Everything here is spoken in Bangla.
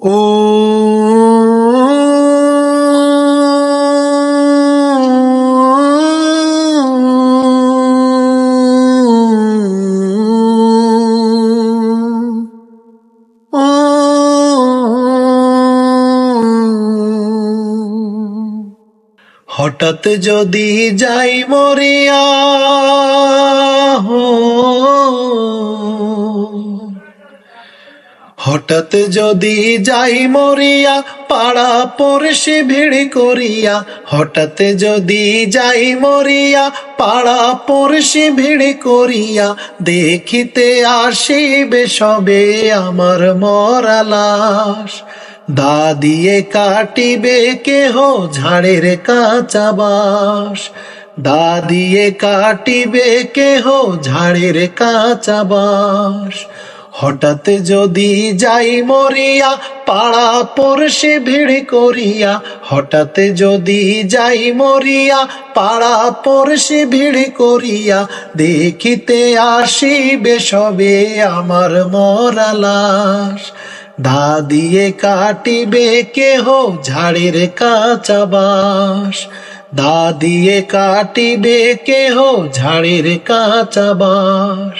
ও হঠাৎ যদি যাই মরিয়া হো, হঠাৎ যদি যাই মরিয়া পাড়া পড়শি ভিড় করিয়া, হঠাৎ যদি যাই মরিয়া পাড়া পড়শি ভিড় করিয়া, দেখিতে আসিবে সবে আমার মরা লাশ। দা দিয়ে কাটিবে কেহ ঝাড়ের কাঁচা বাঁশ, দা দিয়ে কাটিবে কেহ ঝাড়ের কাঁচা বাঁশ। হঠাৎ যদি যাই মরিয়া পাড়া পড়শি ভিড় করিয়া, হঠাৎ যদি যাই মরিয়া পাড়া পড়শি ভিড় করিয়া, দেখিতে আসিবে সবে আমার মরা লাশ। দা দিয়ে কাটিবে কেহ ঝাড়ের কাঁচা বাঁশ, দা দিয়ে কাটিবে কেহ ঝাড়ের কাঁচা বাঁশ।